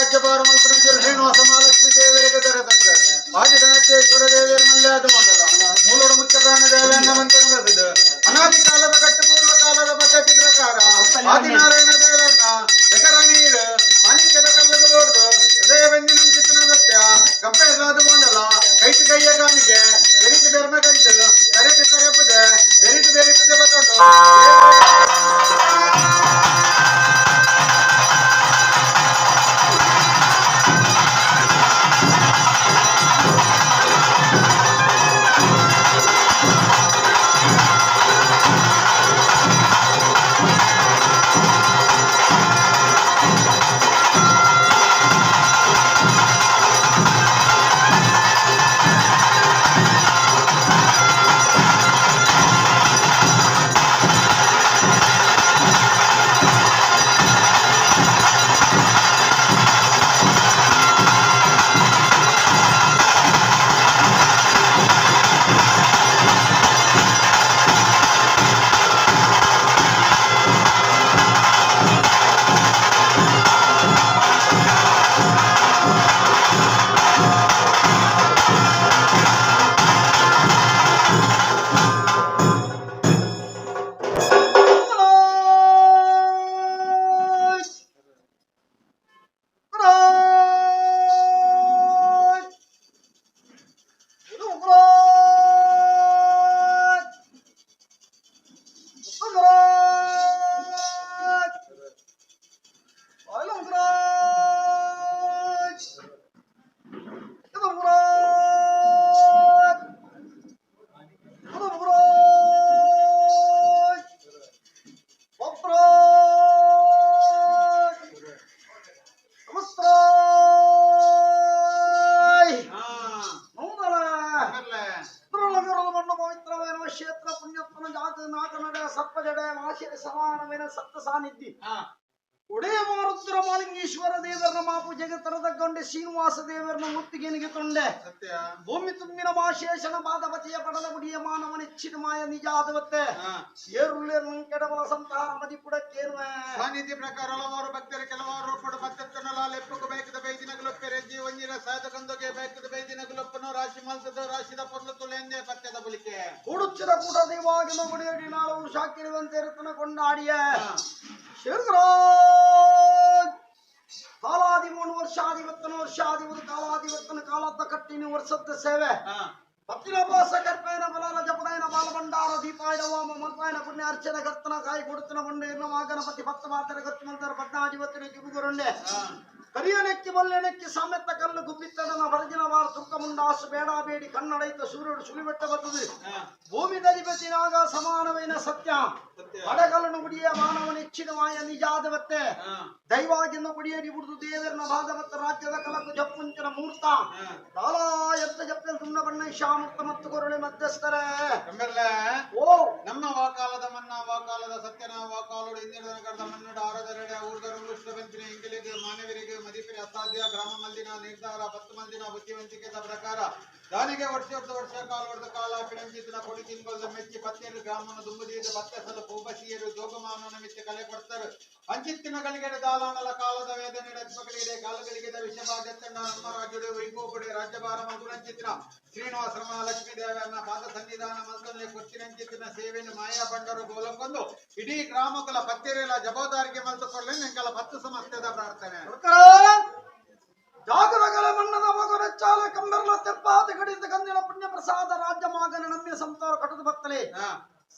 ರಾಜ್ಯಭಾರ ಮಂತ್ರಿ ಶ್ರೀನಿವಾಸ ಮಹಾಲಕ್ಷ್ಮೀ ದೇವರಿಗೆ ದೊರೆತದ್ದು ಆದಿಗಣೇಶ್ವರ ದೇವಿಯರ ಮಲ್ಯಾದ ಮಂಡಲ ಮೂಲೋಡ ಮುಖ್ಯ ಪ್ರಾಣ ದೇವರನ್ನ ಮಂತ್ರಿಸಿದ ಅನಾದಿ ಕಾಲದ ಕಟ್ಟಪೂರ್ವ ಕಾಲದ ಪದ್ಧತಿ ಪ್ರಕಾರ ಆದಿನಾರಾಯಣ ದೇವರನ್ನ ಎಕರ ನೀರು ಮಾಣಿಕ್ಯದ ಕಲ್ಲದ ಬೋರ್ದು ಹೃದಯ ಬೆಂದಿನ ಚಿತ್ರನ ಸತ್ಯ ಕಪ್ಪೆಸಾದ ಮಂಡಲ ಕೈಟು ಕೈಯ ಕಾಣಿಕೆ ಬೆರಿಟು ಬೆರ್ಮಗಂಟು ಕರೆಟು ಕರೆಪುದೆ ಬೆರಿಟು ಬೆರಿಪುದೆ ಬತ್ತೊಂದು ಸಪ್ತ ಸಾನ್ನಿಧ್ಯ ಒಡೆಯ ಮಾರುದ್ರ ಮಾಲಿಂಗೇಶ್ವರ ದೇವರನ್ನ ಮಾಪು ಜಗತ್ತರದಗೊಂಡೆ ಶ್ರೀನಿವಾಸ ದೇವರನ್ನ ಮುತ್ತಿಗೆನಿಗೆ ತೊಂಡೆ ಭೂಮಿ ತುಂಬಿನ ಮಾಶೇಷನ ಪಾದಪತಿಯ ಪಡಲ ಮುಡಿಯ ಮಾನವ ನೆಚ್ಚಿನ ಮಾಯ ನಿಜಾದವತ್ತೆ ಏರುಳ್ಳೇರು ಕೆಡಬಲ ಸಂತಾನ ಮದಿಪುಡಕ್ಕೇರುವೆ ಸಾನ್ನಿಧ್ಯ ಪ್ರಕಾರ ಹಲವಾರು ಭಕ್ತರು ಕೆಲವಾರು ಪಡು ಭಕ್ತನ ಲೆಪ್ಪಕು ಬೇಕದ ಬೈದಿನಗಲೊಪ್ಪೆರೆ ಜೀವಂಜಿರ ಸಾಧಕಂದೊಗೆ ಬೇಕದ ಬೈದಿನಗಲೊಪ್ಪನು ರಾಶಿ ಮಲ್ತದ ರಾಶಿದ ಪೊರ್ಲು ತುಳೆಂದೇ ಪತ್ಯದ ಬಲಿಕೆ ಕೂಡುಚ್ಚಿರ ಕೂಟ ದೈವಾಗಿನ ಗುಡಿಯಡಿ ನಾಳು ಶಾಕಿರುವಂತೆ ರತ್ನ ಕೊಂಡಾಡಿಯ ಕಾಲಾದಿಮೂನು ವರ್ಷಾಧಿವತ್ತನ ವರ್ಷಾಧಿಪತಿ ಕಾಲಾಧಿವತ್ತನ ಕಾಲದ ಕಟ್ಟಿನ ವರ್ಷದ ಸೇವೆ ಪತ್ತಿನ ಬಾಸ ಕರ್ಪೇನ ಬಲಾಲ ಜಪನಯನ ಬಾಲಭಂಡಾರ ದೀಪಾಯನ ವಾಮ ಮಲ್ಪಾಯನ ಪುಣ್ಯ ಅರ್ಚನ ಕರ್ತನ ಕಾಯಿ ಕೊಡುತ್ತನ ಬಂಡೆ ಎನ್ನ ಗಣಪತಿ ಭಕ್ತ ಮಾತರ ಖರ್ಚು ಮಂತರ 15 ಕಿಬುಗುರುಂಡೆ ಕರಿಯನೆಕ್ಕಿ ಬಲ್ಲೆನೆಕ್ಕಿ ಸಾಮೆತ್ತ ಕಲ್ಲು ಗುಬ್ಬಿತ್ತಡನ ಬರಜಿನ ವಾರ ತುರ್ಕ ಮುಂಡಾಸು ಬೇಡ ಬೇಡಿ ಕನ್ನಡೈತ ಸೂರ್ಯುಡು ಸುಳಿಬೆಟ್ಟ ಬರ್ತದೆ ಭೂಮಿ ದಲಿಪತಿನಾಗ ಸಮಾನವೈನ ಸತ್ಯ ಅಡಗಲನು ಗುಡಿಯ ಮಾನವ ನೆಚ್ಚಿನ ಮಾಯ ನಿಜಾದವತ್ತೆ ದೈವಾಗಿನ ಗುಡಿಯಡಿ ಬಿಡುದು ದೇವರನ ಭಾಗವತ ರಾಜ್ಯದ ಕಲಕು ಜಪ್ಪುಂಚನ ಮೂರ್ತ ಕಾಲಾ ಎತ್ತ ಜಪ್ಪಲ್ ತುಂಡ ಬಣ್ಣ ಶಾಮುಕ್ತ ಮತ್ತು ಕೊರಳೆ ಮಧ್ಯಸ್ಥರೇ ಓ ನಮ್ಮ ವಾಕಾಲದ ಮನ್ನ ವಾಕಾಲದ ಸತ್ಯನ ವಾಕಾಲೋಡು ಹಿಂದಿನ ಕಡದ ಮನ್ನಡ ಆರದರೆಡೆ ಊರ್ದರು ಪಂಚಿನ ಇಂಗಿಲಿಗೆ ಮಾನವರಿಗೆ ಮದಿಪಿರಿ ಅಸಾಧ್ಯ ಗ್ರಾಮ ಮಲ್ದಿನ ನಿರ್ಧಾರ 10 ಮಂದಿನ ಬುದ್ಧಿವಂತಿಕೆದ ಪ್ರಕಾರ ದಾನಿಗೆ ವರ್ಷ ಕಾಲವರ್ದ ಕಾಲ ಪಿಣಂಚಿತನ ಕೊಡಿ ತಿಂಗೊಲ್ದ ಮೆಚ್ಚಿ 17 ಗ್ರಾಮನ ದುಂಬುದಿದ ಬತ್ತಸದ ಪೂಬಸಿಯರು ಜೋಗಮಾನನ ಮಿಚ್ಚಿ ಕಲೆ ಕೊಡ್ತಾರೆ ಅಂಚಿತ್ತಿನ ಗಳಿಗೆಡೆ ದಾಲಾಣಲ ಕಾಲದ ವೇದನೆ ರತ್ಮಗಳಿಗೆ ಕಾಲಗಳಿಗೆ ವಿಷಭಾಗ್ಯತ್ತಣ್ಣ ನಮ್ಮ ರಾಜ್ಯದ ವೈಕೋಪಡೆ ರಾಜ್ಯಭಾರ ಮಂಗುಳಂಚಿತ್ತಿನ ಶ್ರೀನಿವಾಸ ಮಹಾಲಕ್ಷ್ಮೀ ದೇವರನ್ನ ಪಾದ ಸನ್ನಿಧಾನ ಮಂತ್ರಲ್ಲಿ ಕೊಚ್ಚಿನಂಚಿತ್ತಿನ ಸೇವೆಯನ್ನು ಮಾಯಾ ಬಂಡರು ಗೋಲಕ್ಕೊಂದು ಇಡೀ ಗ್ರಾಮಗಳ ಪತ್ತೆರೆಲ್ಲ ಜವಾಬ್ದಾರಿಗೆ ಮಲ್ತುಕೊಳ್ಳಿ ನಿಂಕಲ 10 ಸಮಸ್ಯೆದ ಪ್ರಾರ್ಥನೆ ಜಾಗರಗಳ ಮಣ್ಣದ ಮಗನ ಚಾಲ ಕಂಬರ್ಲ ತೆಪ್ಪಾದ ಗಡಿದ ಕಂದಿನ ಪುಣ್ಯ ಪ್ರಸಾದ ರಾಜ್ಯ ಮಾಗನ ನಮ್ಯ ಸಂತಾರ ಕಟದ ಭಕ್ತಲೇ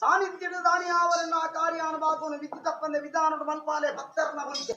ಸಾನ್ನಿಧ್ಯದ ದಾನಿ ಅವರನ್ನ ಕಾರ್ಯ ಅನುಭಾಗವನ್ನು ವಿದ್ಯುತ್ ತಪ್ಪಂದೆ ವಿಧಾನದ ಮಲ್ಪಾಲೆ ಭಕ್ತರನ್ನ ಬಂದಿದೆ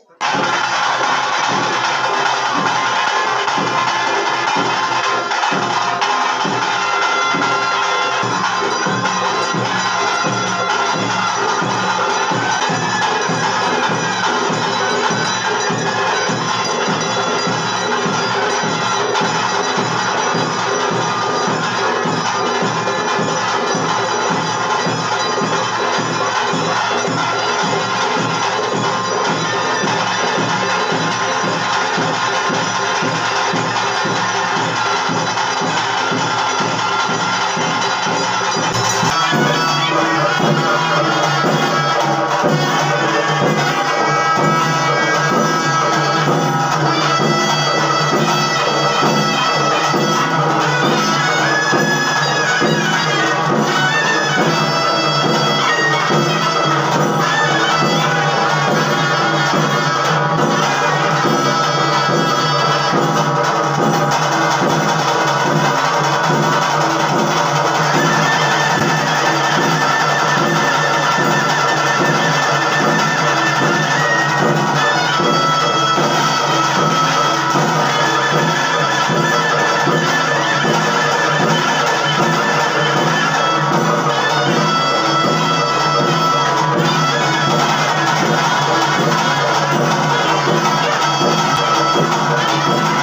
ಆ